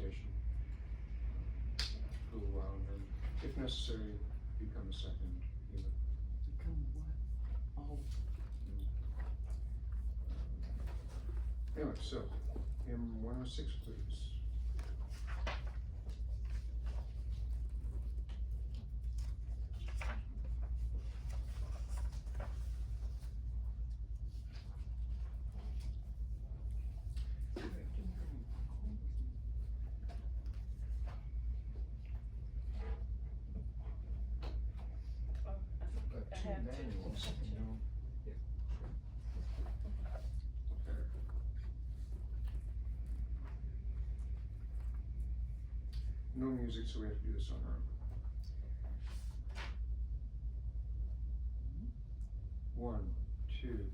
meditation for a little while, and then, if necessary, become a second healer. Become what? Oh. Anyway, so, hymn 106, please. No music, so we have to do this on our own. 1, 2.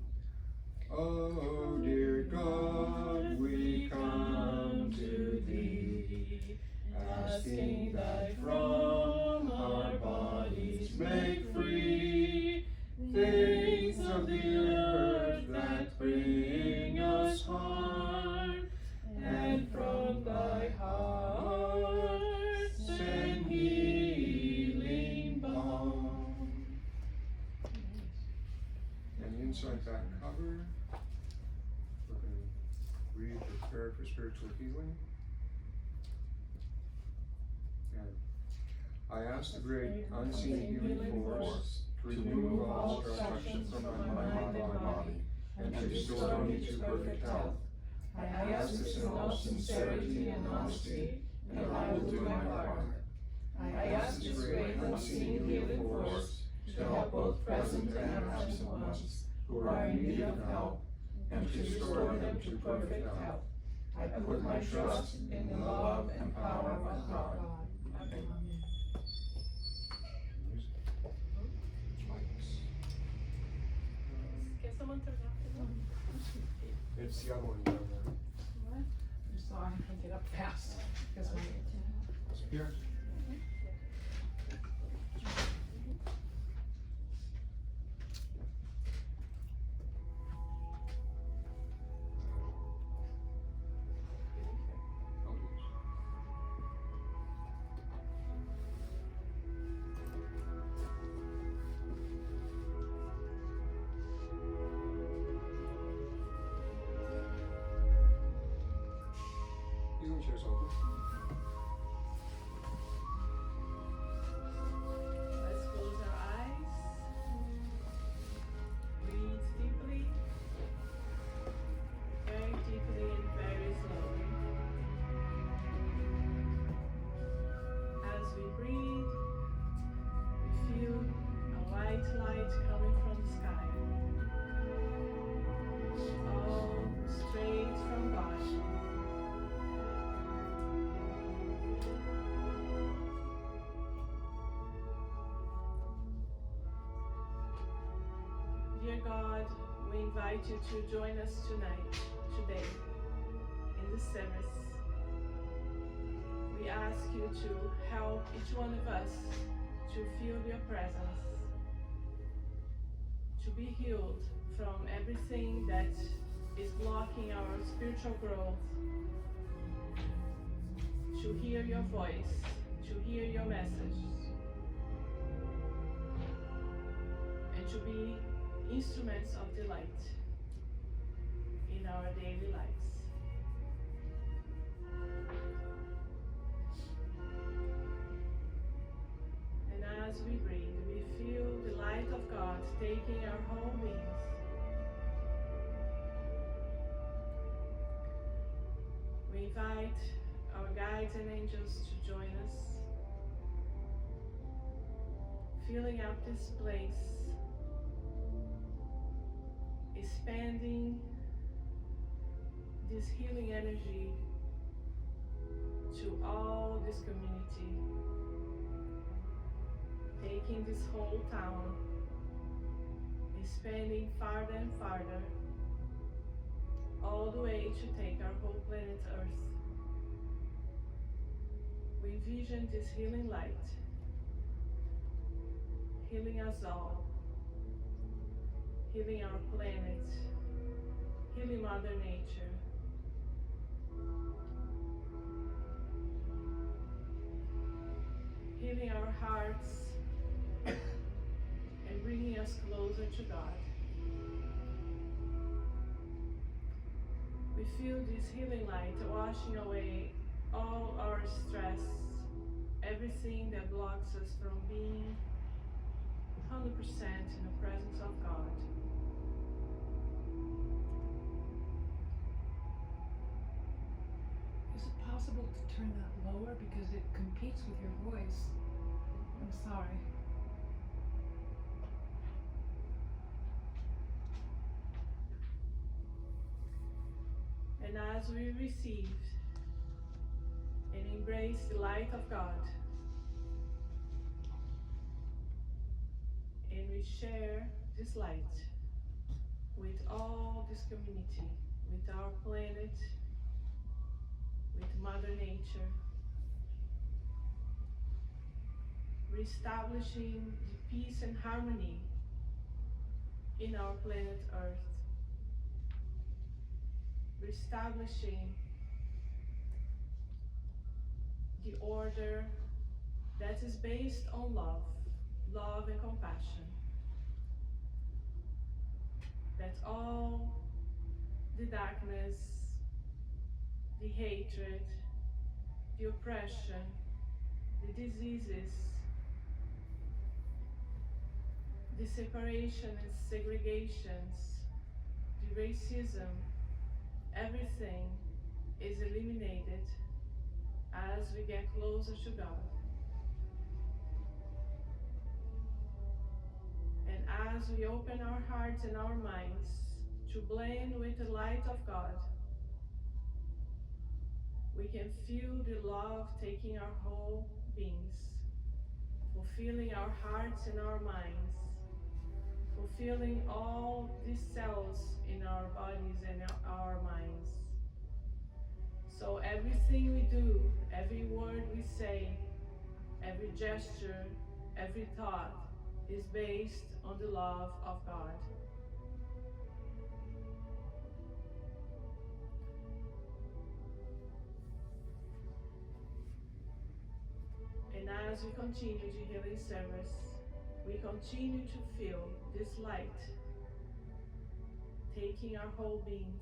Oh, dear God, we come to Thee, asking that from our bodies make free things of the earth that bring us harm, and from Thy heart send healing balm. And the inside back cover, we're going to read the prayer for spiritual healing. And I ask the great unseen healing force to remove all obstruction from my mind and body, and to restore me to perfect health. I ask this in all sincerity and honesty, and I will do my part. I ask this great unseen healing force to help both present and absent ones who are in need of help, and to restore them to perfect health. I put my trust in the love and power of God. Amen. Can someone turn off the one? It's the other one down there. What? Just so I can get up fast. Because my Here. Healing chair's open. Let's close our eyes. Breathe deeply. Very deeply and very slowly. As we breathe, we feel a white light coming from the sky. All straight from God. Dear God, we invite you to join us today, in this service. We ask you to help each one of us to feel your presence, to be healed from everything that is blocking our spiritual growth, to hear your voice, to hear your message, and to be instruments of delight in our daily lives. And as we breathe, we feel the light of God taking our whole beings. We invite our guides and angels to join us, filling up this place, expanding this healing energy to all this community, taking this whole town, expanding farther and farther, all the way to take our whole planet Earth. We envision this healing light, healing us all, healing our planet, healing Mother Nature, our hearts and bringing us closer to God. We feel this healing light washing away all our stress, everything that blocks us from being 100% in the presence of God. Is it possible to turn that lower because it competes with your voice? I'm sorry. And as we receive and embrace the light of God, and we share this light with all this community, with our planet, with Mother Nature, reestablishing the peace and harmony in our planet Earth, reestablishing the order that is based on love, love and compassion. That all the darkness, the hatred, the oppression, the diseases, the separation and segregations, the racism, everything is eliminated as we get closer to God. And as we open our hearts and our minds to blend with the light of God, we can feel the love taking our whole beings, fulfilling our hearts and our minds, fulfilling all these cells in our bodies and our minds. So everything we do, every word we say, every gesture, every thought is based on the love of God. And as we continue the healing service, we continue to feel this light taking our whole beings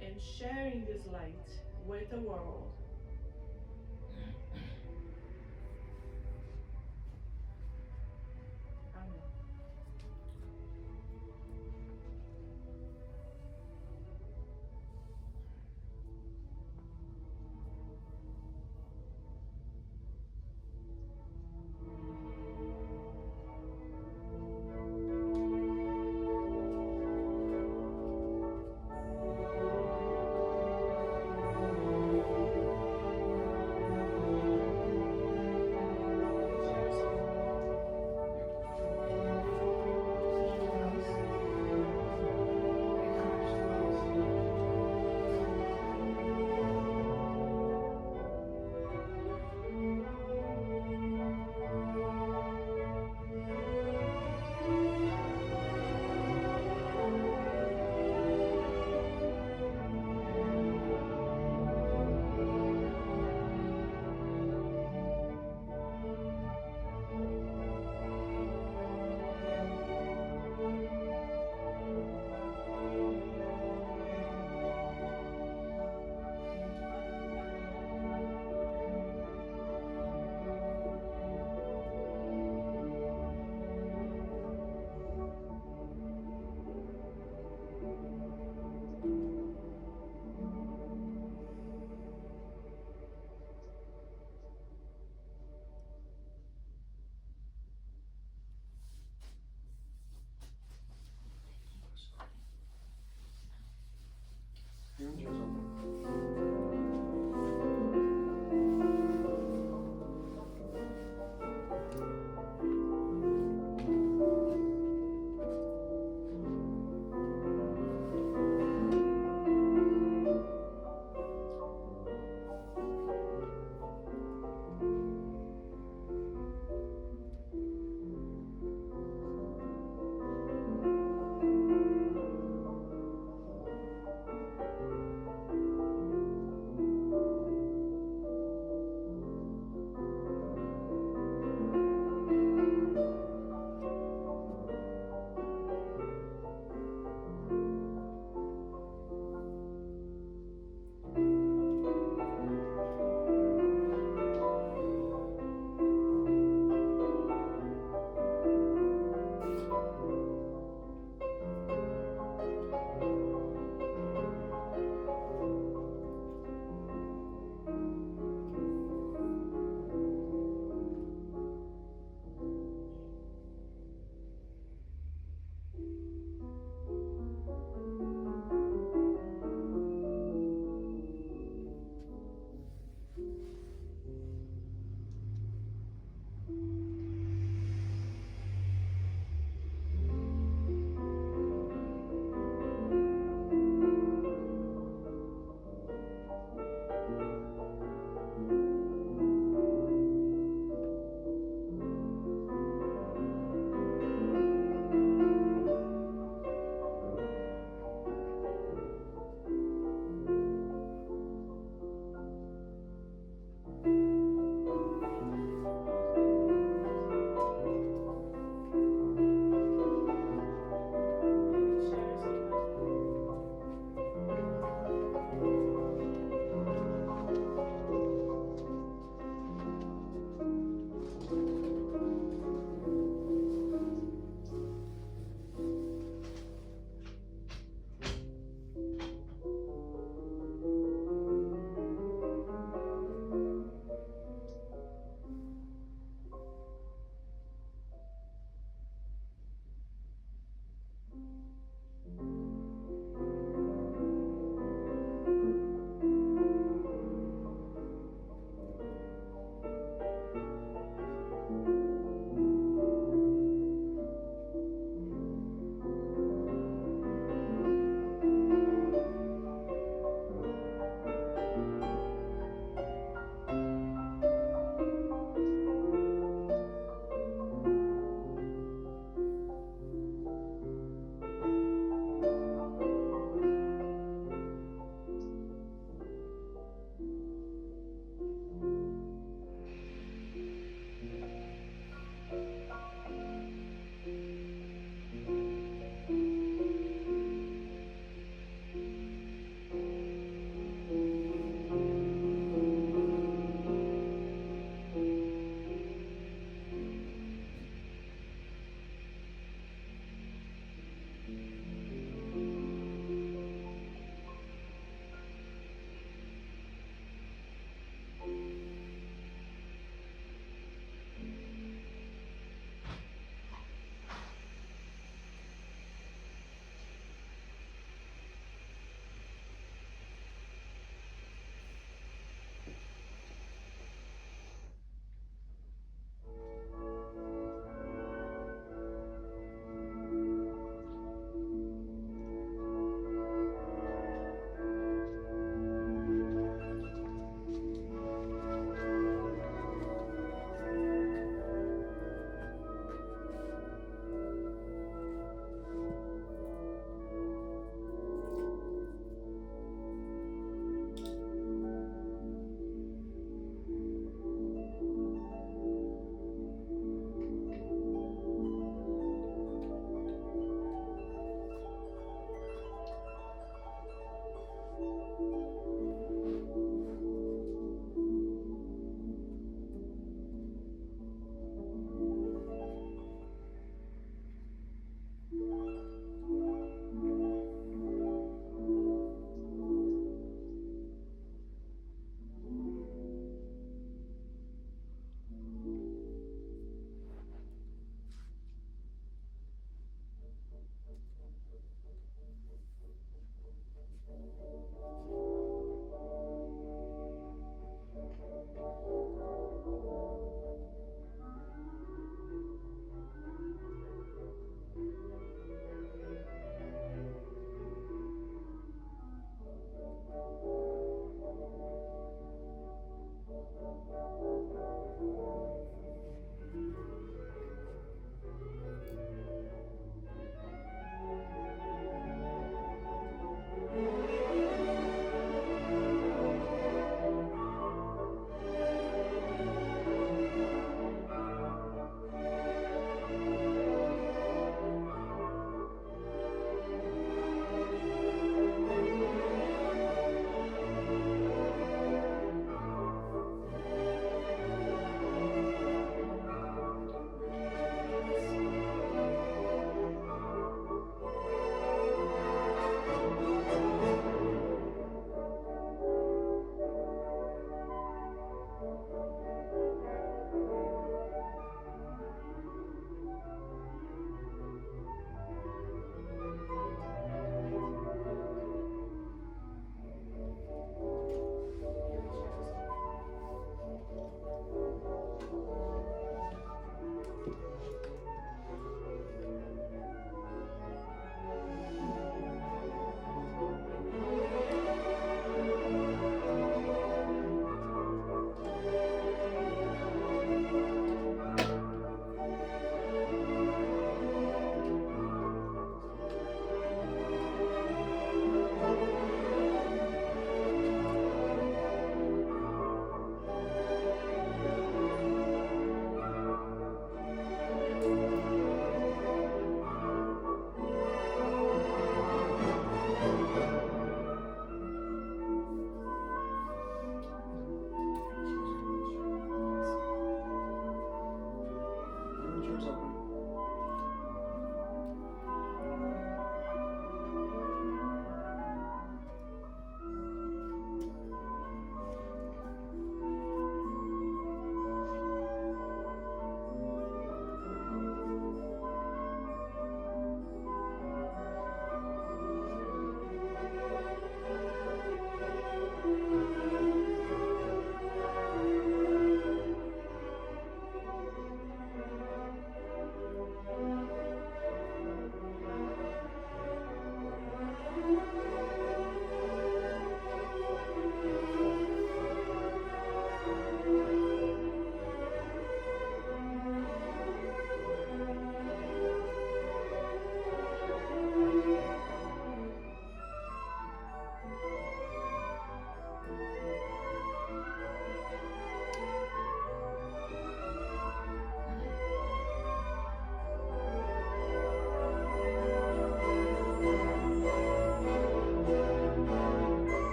and sharing this light with the world. Amen.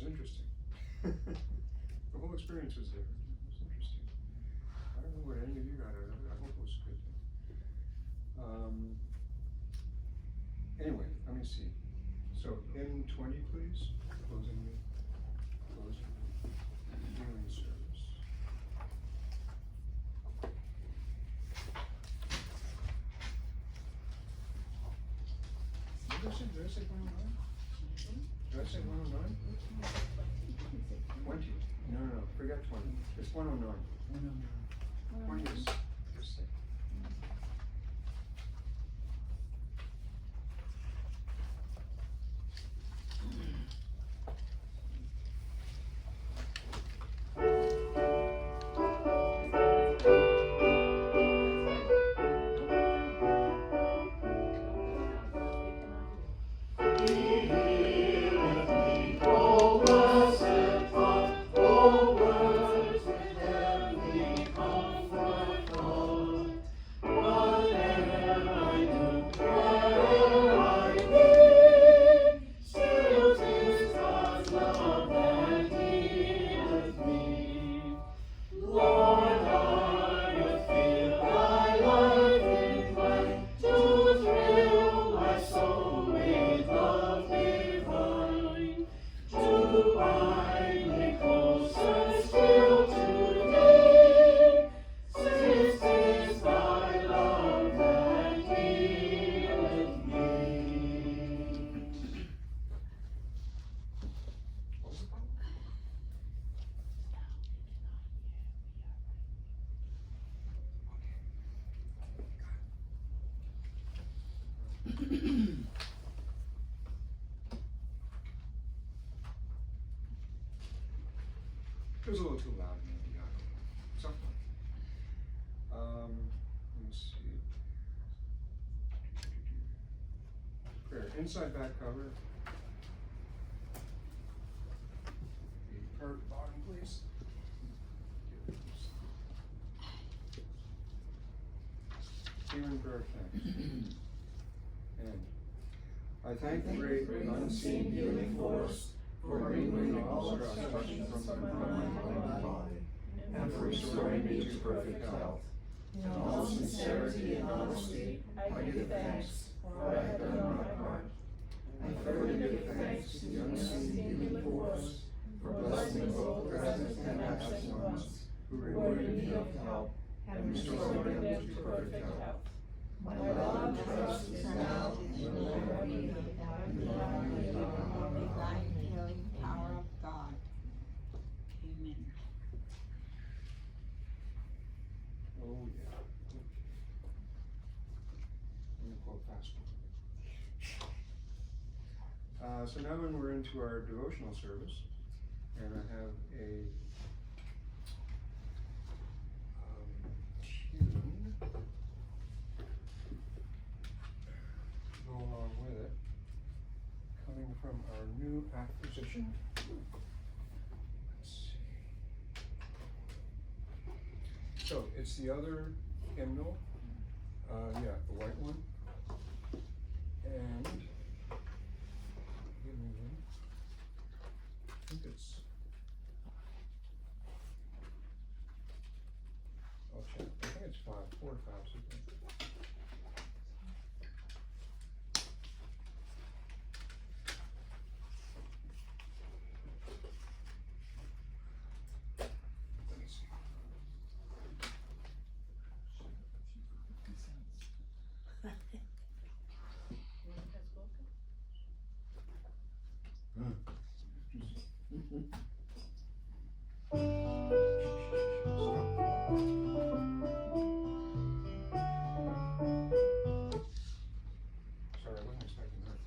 interesting. The whole experience was there. It was interesting. I don't know what any of you got out of it. I hope it was good. Anyway, let me see. So hymn 20, please. Closing the healing service. Did I say 109? Did I say 109? 20. No. Forget 20. It's 109. 20 is this thing. It was a little too loud, maybe. I don't know. Something. Let me see. Prayer. Inside back cover. The part bottom, please. Healing prayer thanks. And I thank the great unseen healing force for removing all obstruction from my mind and body, and for restoring me to perfect health. In all sincerity and honesty, I give thanks, for I have done my part. I further give thanks to the unseen healing force for blessing both present and absent ones, who rewarded me of help and restored them to perfect health. My love and trust is now in the Lord and the divine healing power of God. Amen. Oh yeah. Let me quote fast. So now when we're into our devotional service, and I have a tune to go along with it, coming from our new acquisition. Let's see. So it's the other hymnal, the white one, and give me one. I think it's. I'll check. I think it's 4 or 5 something. Let me see. Sorry, I wasn't expecting that.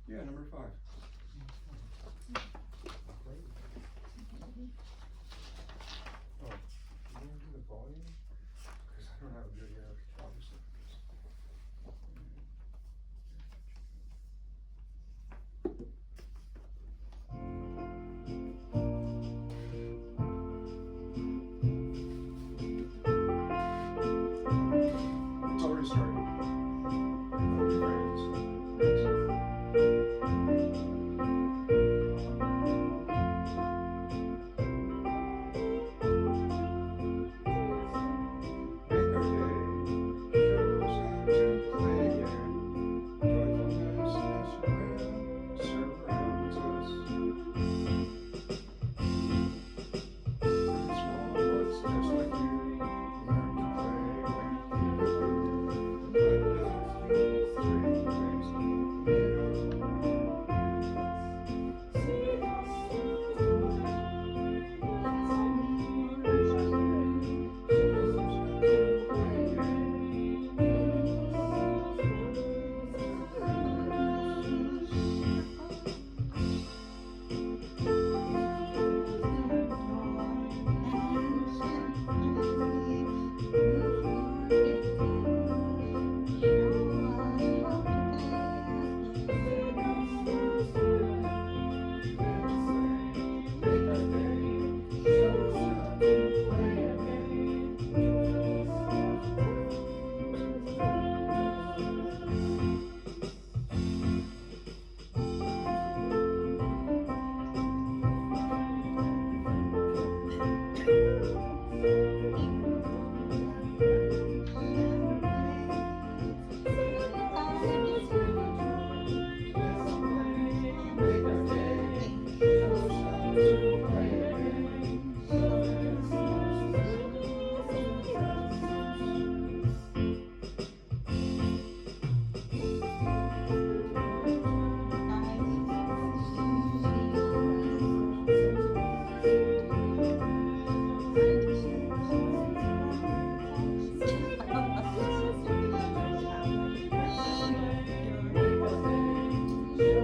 Yeah, number 5. Oh, you want to do the volume? Because I don't have a good ear, obviously.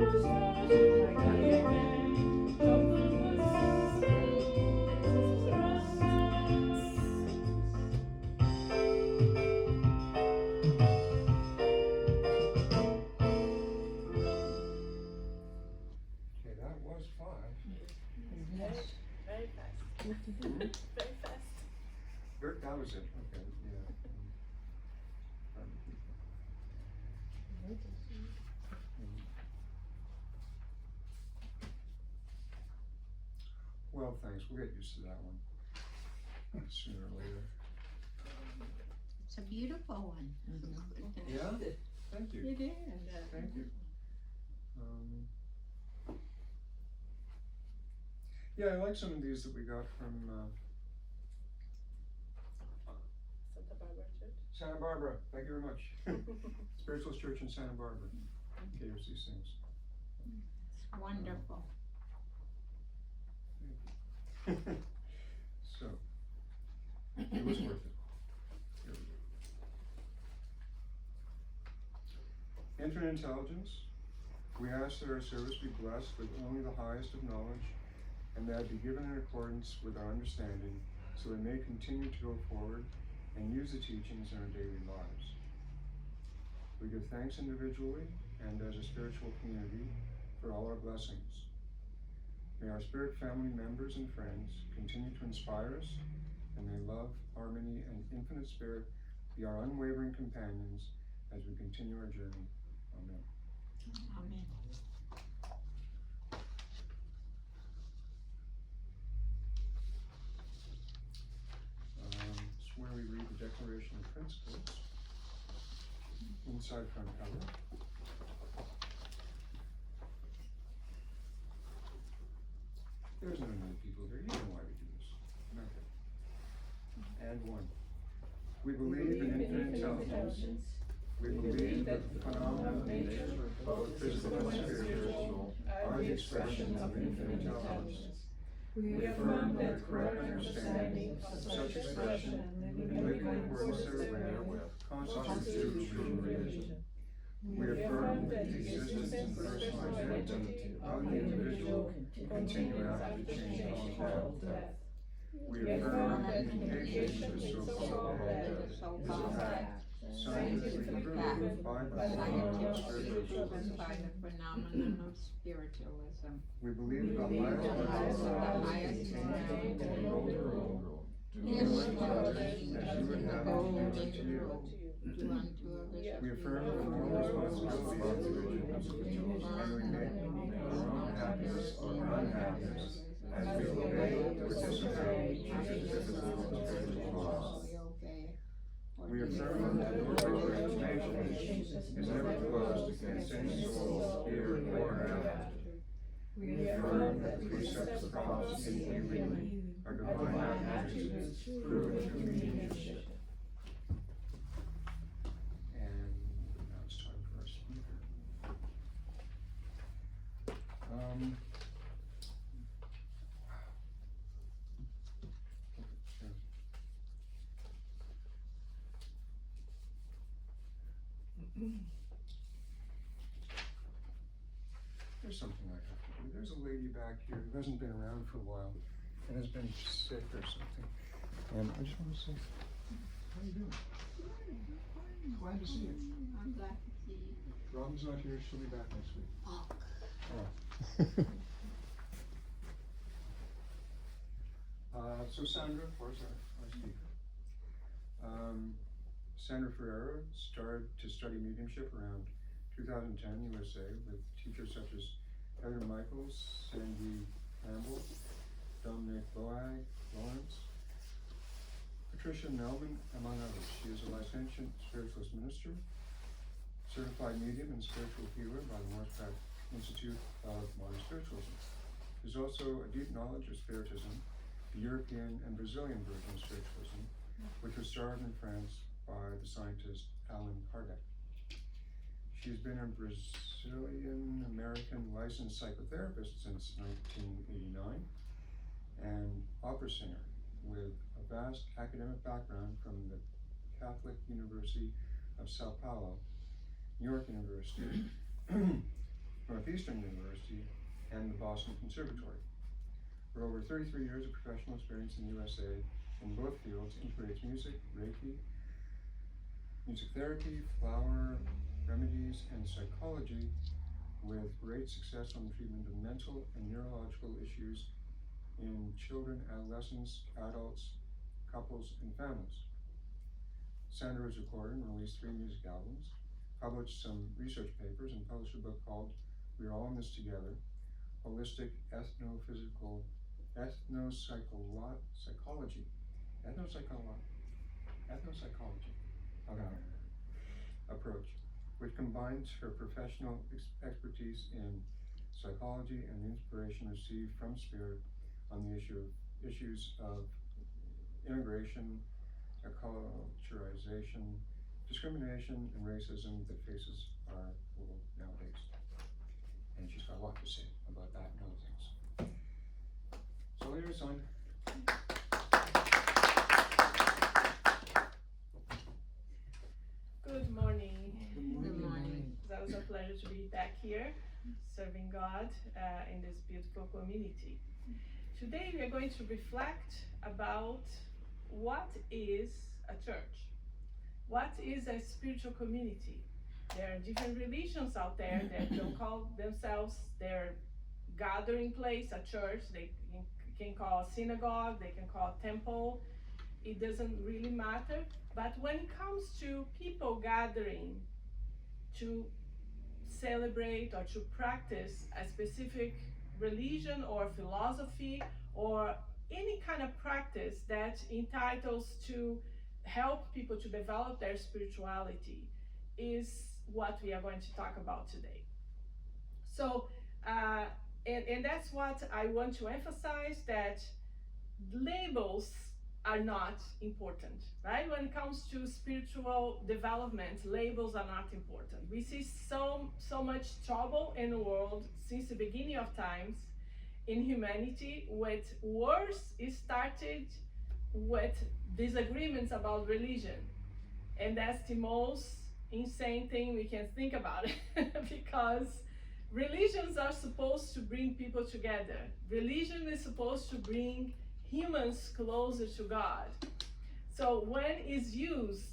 Okay, that was 5. Yes. Very fast. Very fast. That was it, okay, yeah. Well, thanks, we'll get used to that one sooner or later. It's a beautiful one. Yeah, thank you, It is. thank you. Yeah, I like some of these that we got from Santa Barbara Church. Santa Barbara, thank you very much. Spiritualist Church in Santa Barbara gave us these things. It's wonderful. So, it was worth it. Here we go. Infinite intelligence, we ask that our service be blessed with only the highest of knowledge, and that it be given in accordance with our understanding, so we may continue to go forward and use the teachings in our daily lives. We give thanks individually and as a spiritual community for all our blessings. May our spirit family members and friends continue to inspire us, and may love, harmony, and infinite spirit be our unwavering companions as we continue our journey. Amen. Amen. It's where we read the Declaration of Principles, inside front cover. There's no new people here, you know why we do this. Okay. And 1. We believe in infinite intelligence. We believe that the phenomena of nature, both physical and spiritual, are the expression of infinite intelligence. We affirm that the correct understanding of such expression and living in accordance therewith constitutes true religion. We affirm that the existence and personal identity of the individual continue after the change of death. We affirm that communication with so-called dead is a fact, scientifically proved by the phenomenon of spiritualism. We believe the highest mind and golden rule. Do unto others as you would have them do unto you. We affirm the moral responsibility of individuals, and we make our own happiness or unhappiness as we obey or disobey church's biblical and spiritual laws. We affirm that the door of information is never closed against any soul, here or hereafter. We affirm that the precepts of prophecy and healing are divine attributes proven through mediumship. And now it's time for our speaker. There's something I have to do. There's a lady back here who hasn't been around for a while and has been sick or something. And I just want to say, how are you doing? Glad to see you. I'm glad to see you. Robin's not here. She'll be back next week. Oh. So Sandra, of course, our speaker. Sandra Ferreira started to study mediumship around 2010 USA with teachers such as Heather Michaels, Sandy Campbell, Dominic Boag, Lawrence, Patricia Melvin, among others. She is a licentiate spiritualist minister, certified medium and spiritual healer by the Morse Institute of Modern Spiritualism. There's also a deep knowledge of Spiritism, the European and Brazilian version of Spiritualism, which was started in France by the scientist Allan Kardec. She's been a Brazilian-American licensed psychotherapist since 1989 and opera singer with a vast academic background from the Catholic University of Sao Paulo, New York University, Northeastern University, and the Boston Conservatory. For over 33 years of professional experience in the USA in both fields, integrates music, Reiki, music therapy, flower remedies, and psychology with great success on the treatment of mental and neurological issues in children, adolescents, adults, couples, and families. Sandra has recorded and released 3 music albums, published some research papers, and published a book called We're All in This Together, Holistic Ethnopsychology approach, which combines her professional expertise in psychology and the inspiration received from Spirit on the issues of integration, acculturation, discrimination, and racism that faces our world nowadays. And she's got a lot to say about that and other things. So here's Sandra. Good morning. Good morning. That was a pleasure to be back here, serving God in this beautiful community. Today we are going to reflect about what is a church? What is a spiritual community? There are different religions out there that don't call themselves their gathering place a church. They can call a synagogue, they can call a temple. It doesn't really matter. But when it comes to people gathering to celebrate or to practice a specific religion or philosophy or any kind of practice that entitles to help people to develop their spirituality is what we are going to talk about today. So, and that's what I want to emphasize, that labels are not important, right? When it comes to spiritual development, labels are not important. We see so much trouble in the world since the beginning of times in humanity with wars. It started with disagreements about religion, and that's the most insane thing we can think about because religions are supposed to bring people together. Religion is supposed to bring humans closer to God. So when it's used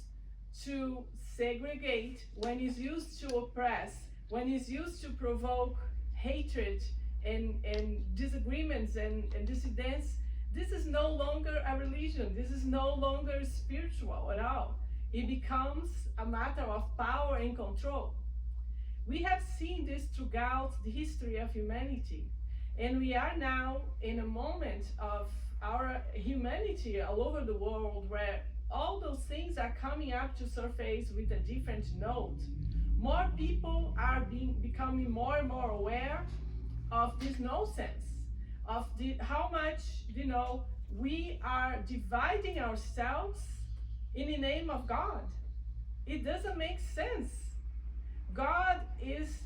to segregate, when it's used to oppress, when it's used to provoke hatred and disagreements and dissidents, this is no longer a religion. This is no longer spiritual at all. It becomes a matter of power and control. We have seen this throughout the history of humanity, and we are now in a moment of our humanity all over the world where all those things are coming up to surface with a different note. More people are becoming more and more aware of this nonsense, of how much, we are dividing ourselves in the name of God. It doesn't make sense. God is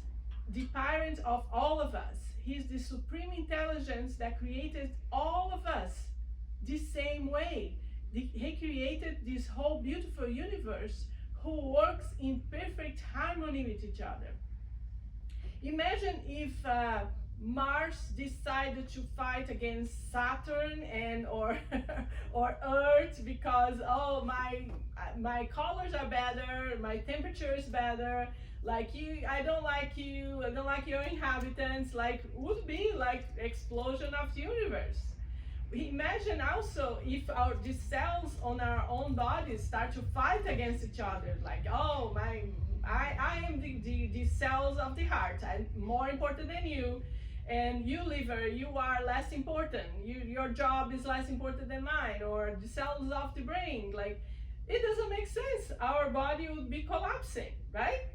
the parent of all of us. He's the supreme intelligence that created all of us the same way. He created this whole beautiful universe who works in perfect harmony with each other. Imagine if Mars decided to fight against Saturn or Earth because my colors are better, my temperature is better, like you, I don't like you, I don't like your inhabitants, like would be like explosion of the universe. Imagine also if the cells on our own bodies start to fight against each other, like, oh, I am the cells of the heart, I'm more important than you, and you liver, you are less important, your job is less important than mine, or the cells of the brain, like, it doesn't make sense. Our body would be collapsing, right?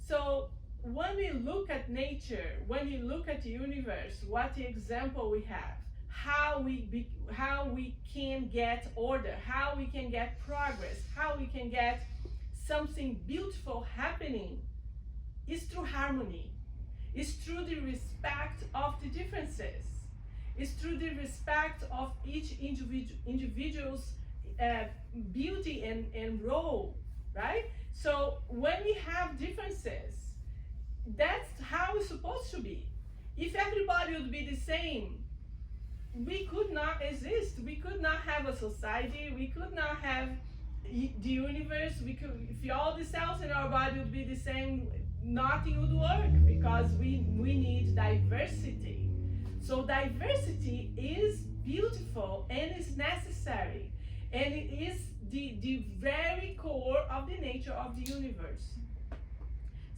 So when we look at nature, when we look at the universe, what the example we have, how we can get order, how we can get progress, how we can get something beautiful happening, is through harmony. It's through the respect of the differences. It's through the respect of each individual's beauty and role, right? So when we have differences, that's how it's supposed to be. If everybody would be the same, we could not exist. We could not have a society. We could not have the universe. We could, if all the cells in our body would be the same, nothing would work, because we need diversity. So diversity is beautiful and is necessary, and it is the very core of the nature of the universe.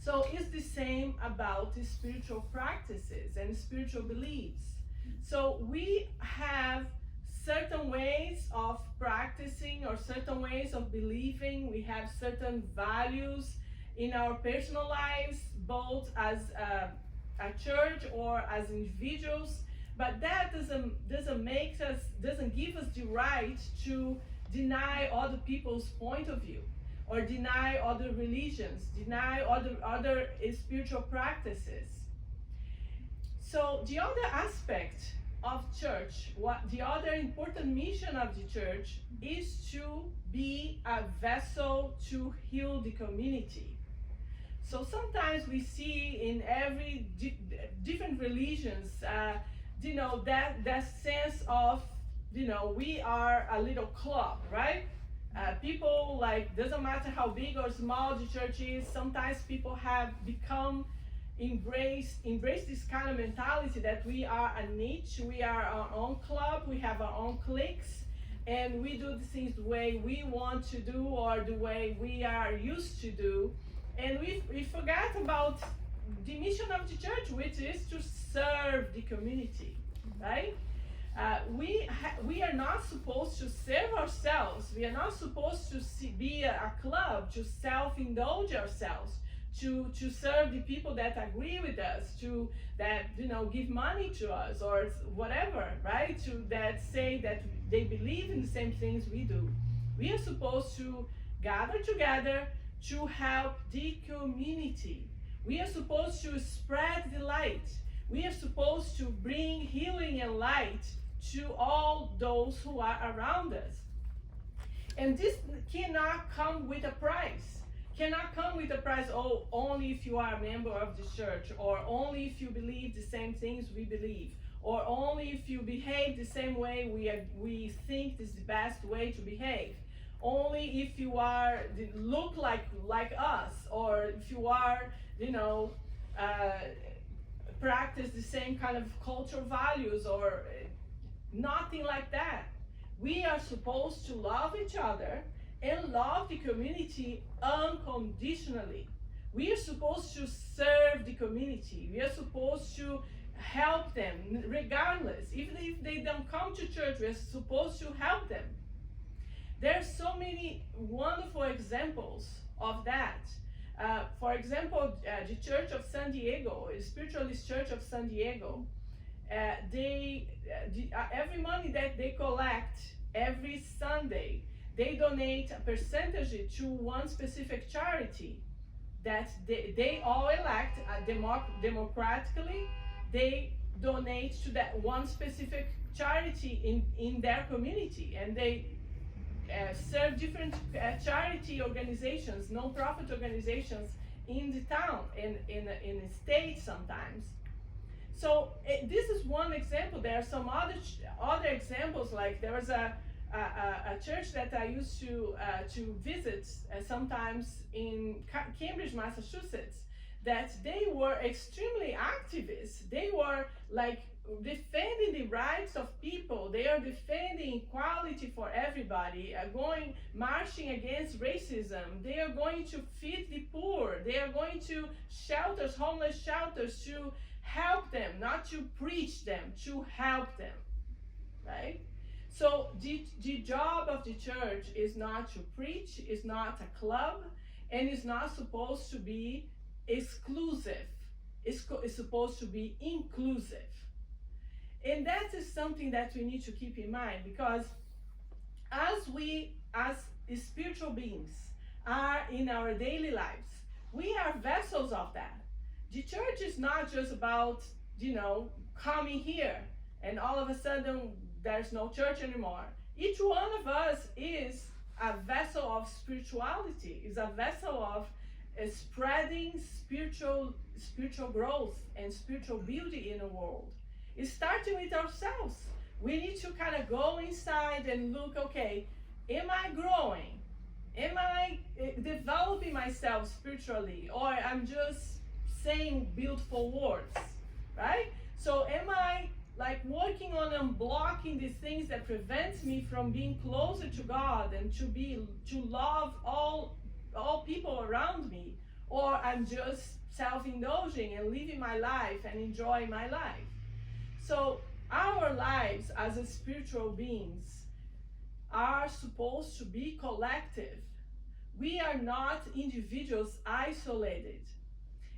So it's the same about the spiritual practices and spiritual beliefs. So we have certain ways of practicing or certain ways of believing. We have certain values in our personal lives, both as a church or as individuals. But that doesn't give us the right to deny other people's point of view, or deny other religions, deny other spiritual practices. So the other aspect of church, the other important mission of the church, is to be a vessel to heal the community. So sometimes we see in every different religions, that sense of, we are a little club, right? People, like, doesn't matter how big or small the church is, sometimes people have embrace this kind of mentality that we are a niche, we are our own club, we have our own cliques, and we do the things the way we want to do or the way we are used to do. And we forget about the mission of the church, which is to serve the community, right? We are not supposed to serve ourselves. We are not supposed to be a club, to self-indulge ourselves, to serve the people that agree with us, that give money to us or whatever, right? That say that they believe in the same things we do. We are supposed to gather together to help the community. We are supposed to spread the light. We are supposed to bring healing and light to all those who are around us. And this cannot come with a price. Cannot come with a price, only if you are a member of the church, or only if you believe the same things we believe, or only if you behave the same way we think is the best way to behave. Only if you look like us, or if you are, practice the same kind of cultural values, or nothing like that. We are supposed to love each other and love the community unconditionally. We are supposed to serve the community. We are supposed to help them regardless. Even if they don't come to church, we are supposed to help them. There are so many wonderful examples of that. For example, the Church of San Diego, the Spiritualist Church of San Diego, every money that they collect every Sunday, they donate a percentage to one specific charity that they all elect democratically. They donate to that one specific charity in their community, and they serve different charity organizations, non-profit organizations in the town, in the state sometimes. So this is one example. There are some other examples. Like there was a church that I used to visit sometimes in Cambridge, Massachusetts, that they were extremely activist. They were like defending the rights of people. They are defending equality for everybody, marching against racism. They are going to feed the poor. They are going to shelters, homeless shelters, to help them, not to preach them, to help them, right? So the job of the church is not to preach, is not a club, and is not supposed to be exclusive. It's supposed to be inclusive. And that is something that we need to keep in mind, because as we, as spiritual beings, are in our daily lives, we are vessels of that. The church is not just about, coming here and all of a sudden there's no church anymore. Each one of us is a vessel of spirituality, is a vessel of spreading spiritual growth and spiritual beauty in the world. It's starting with ourselves. We need to kind of go inside and look, okay, am I growing? Am I developing myself spiritually? Or I'm just saying beautiful words, right? So am I like working on unblocking these things that prevents me from being closer to God and to love all people around me? Or I'm just self-indulging and living my life and enjoying my life? So our lives as a spiritual beings are supposed to be collective. We are not individuals isolated.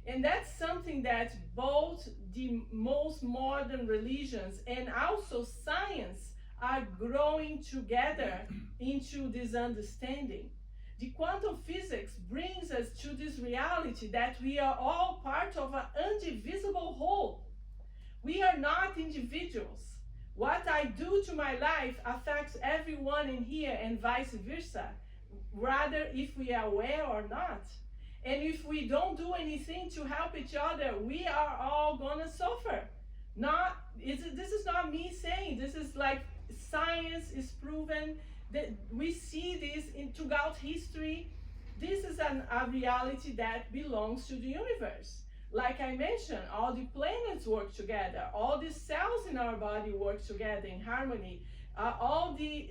And that's something that both the most modern religions and also science are growing together into this understanding. The quantum physics brings us to this reality that we are all part of an indivisible whole. We are not individuals. What I do to my life affects everyone in here and vice versa, rather if we are aware or not. And if we don't do anything to help each other, we are all gonna suffer. This is not me saying, this is like science is proven that we see this throughout history. This is a reality that belongs to the universe. Like I mentioned, all the planets work together, all the cells in our body work together in harmony. All the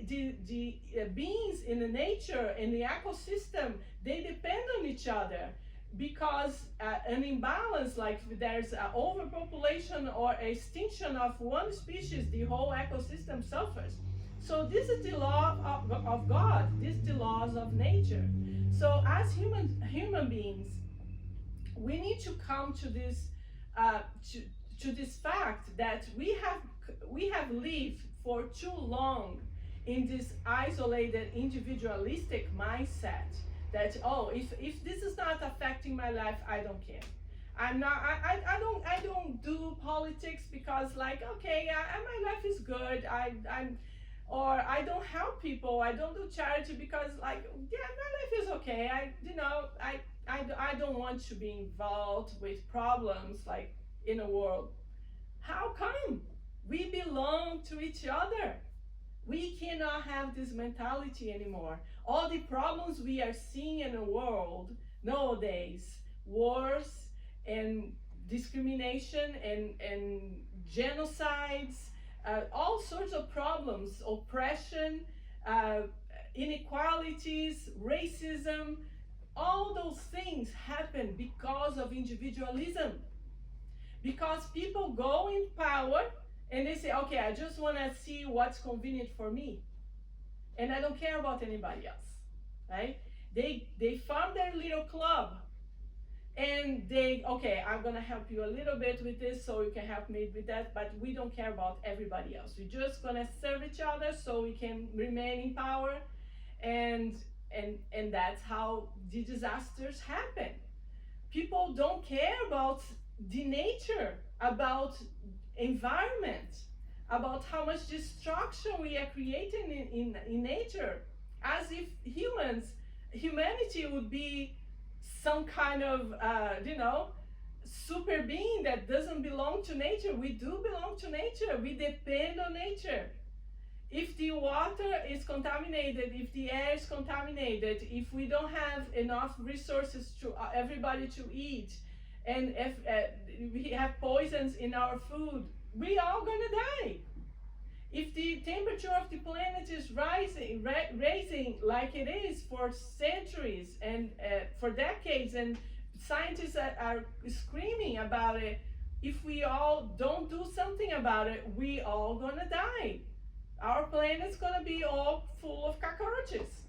beings in the nature, in the ecosystem, they depend on each other, because an imbalance, like there's an overpopulation or extinction of one species, the whole ecosystem suffers. So this is the law of God, this is the laws of nature. So as human beings, we need to come to this to this fact that we have lived for too long in this isolated individualistic mindset that, oh, if this is not affecting my life, I don't care. I don't do politics because, like, okay, my life is good. Or I don't help people. I don't do charity because, like, yeah, my life is okay. I don't want to be involved with problems like in the world. How come? We belong to each other. We cannot have this mentality anymore. All the problems we are seeing in the world nowadays, wars and discrimination and genocides, all sorts of problems, oppression, inequalities, racism, all those things happen because of individualism. Because people go in power and they say, okay, I just want to see what's convenient for me, and I don't care about anybody else, right? They form their little club, and okay, I'm gonna help you a little bit with this so you can help me with that, but we don't care about everybody else. We're just gonna serve each other so we can remain in power, and that's how the disasters happen. People don't care about the nature, about environment, about how much destruction we are creating in nature, as if humanity would be some kind of super being that doesn't belong to nature. We do belong to nature. We depend on nature. If the water is contaminated, if the air is contaminated, if we don't have enough resources to everybody to eat, and if we have poisons in our food, we all gonna die. If the temperature of the planet is raising like it is for centuries and for decades, and scientists are screaming about it, if we all don't do something about it, we all gonna die. Our planet's gonna be all full of cockroaches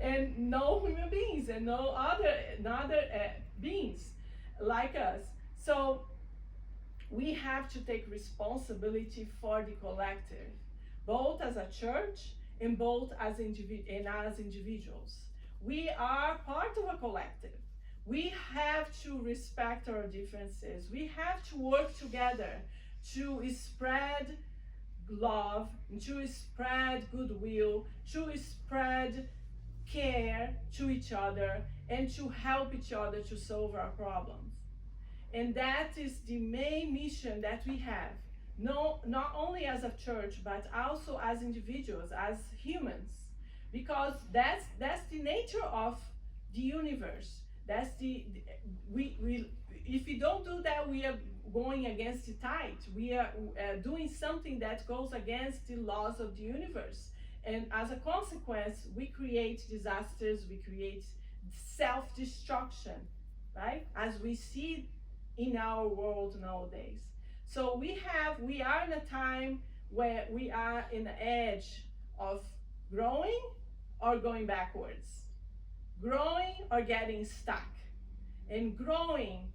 and no human beings and no other beings like us. So we have to take responsibility for the collective, both as a church and both as individuals. We are part of a collective. We have to respect our differences. We have to work together to spread love, to spread goodwill, to spread care to each other, and to help each other to solve our problems. And that is the main mission that we have. No, not only as a church, but also as individuals, as humans. Because that's the nature of the universe. That's we if we don't do that, we are going against the tide. We are doing something that goes against the laws of the universe. And as a consequence, we create disasters, we create self-destruction, right? As we see in our world nowadays. So we are in a time where we are in the edge of growing or going backwards, growing or getting stuck. And growing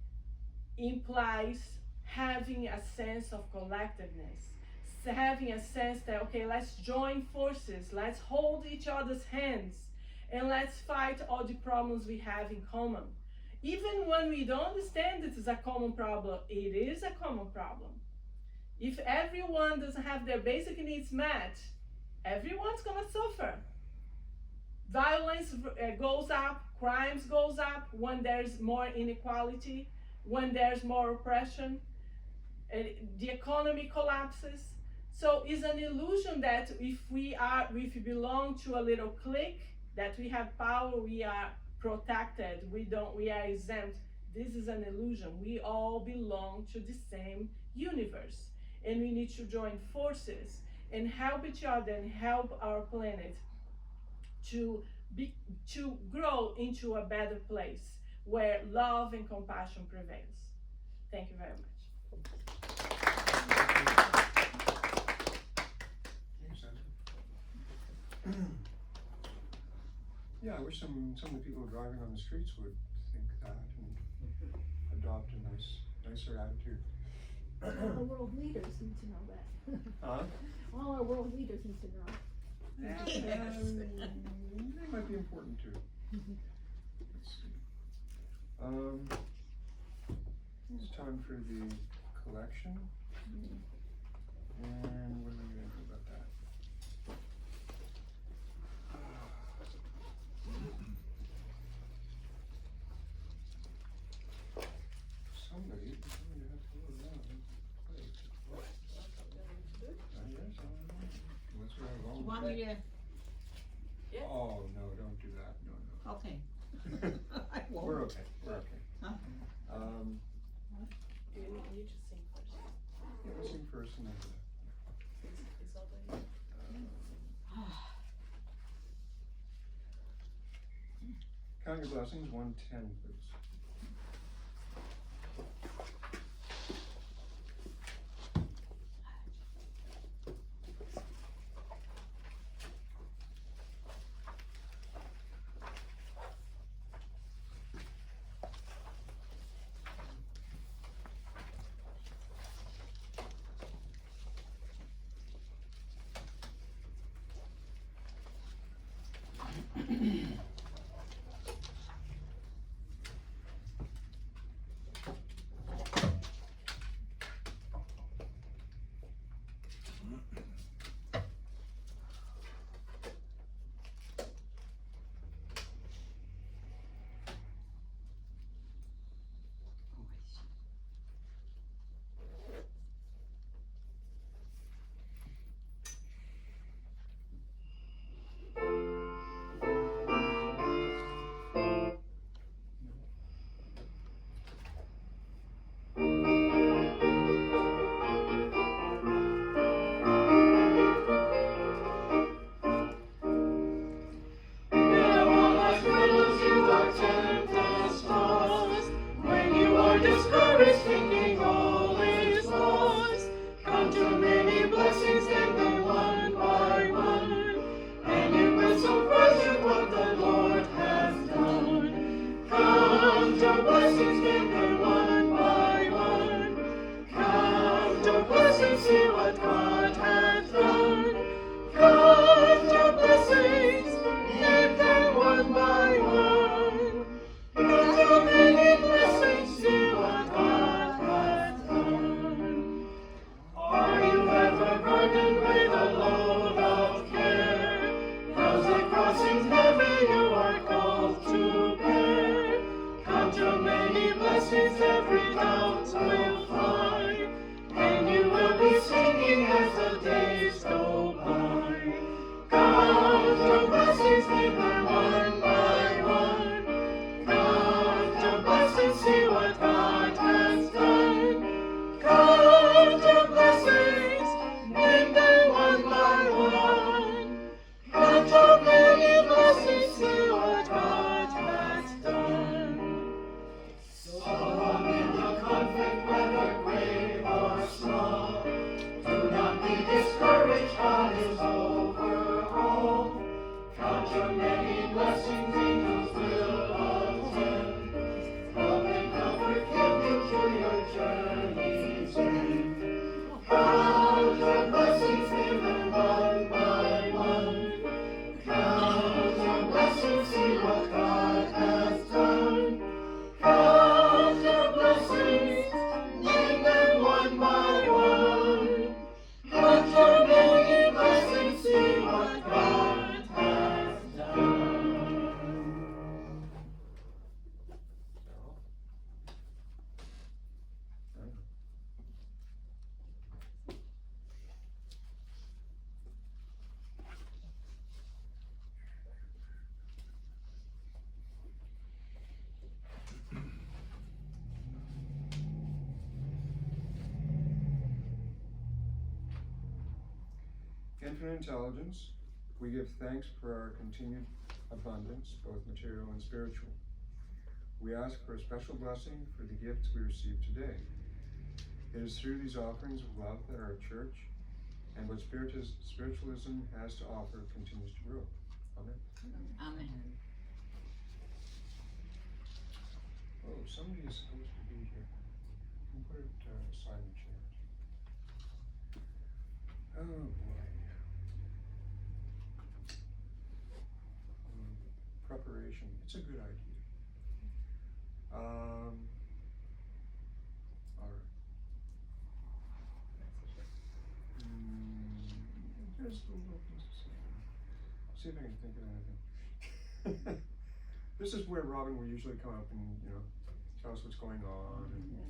implies having a sense of collectiveness, having a sense that, okay, let's join forces, let's hold each other's hands, and let's fight all the problems we have in common. Even when we don't understand it is a common problem, it is a common problem. If everyone doesn't have their basic needs met, everyone's gonna suffer. Violence goes up, crimes goes up when there's more inequality, when there's more oppression, the economy collapses. So it's an illusion that if we belong to a little clique, that we have power, we are protected, we are exempt. This is an illusion. We all belong to the same universe, and we need to join forces and help each other and help our planet to grow into a better place where love and compassion prevails. Thank you very much. Thanks, Sandra. Yeah, I wish some of the people driving on the streets would think that and adopt a nicer attitude. All the world leaders need to know that. Huh? All our world leaders need to know. They might be important too. Let's see. It's time for the collection. And what are we gonna do about that? Somebody has to go around and play. Yes, unless we have all. You want me to? Oh, no, don't do that, no. Okay. I won't. We're okay, we're okay. Huh? You just sing first. Yeah, we'll sing first and then. It's over here. Count your blessings, 110, please. Infinite intelligence, we give thanks for our continued abundance, both material and spiritual. We ask for a special blessing for the gifts we receive today. It is through these offerings of love that our church and what spiritualism has to offer continues to grow. Amen. Amen. Oh, somebody is supposed to be here. You can put it aside in the chairs. Oh boy. Preparation. It's a good idea. All right. Just a little. See if I can think of anything. This is where Robin will usually come up and, tell us what's going on and,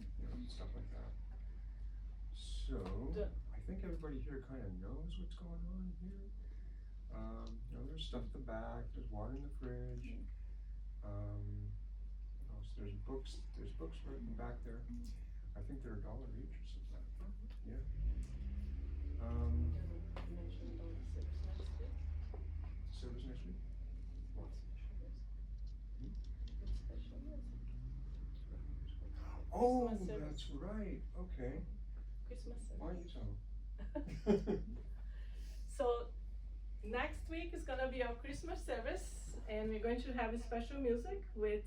stuff like that. So, I think everybody here kind of knows what's going on here. There's stuff at the back, there's water in the fridge. What else? There's books right in the back there. I think they're $1 each or something like that. Yeah. Service next week? Oh, Christmas service. that's right. Okay. Christmas Why don't you service. tell? So next week is gonna be our Christmas service, and we're going to have a special music with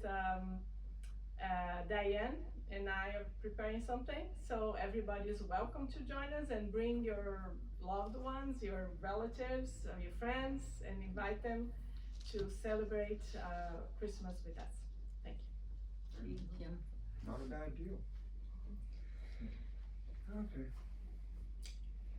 Diane and I are preparing something. So everybody is welcome to join us and bring your loved ones, your relatives, your friends, and invite them to celebrate Christmas with us. Thank you. Thank you. Not a bad deal. Okay.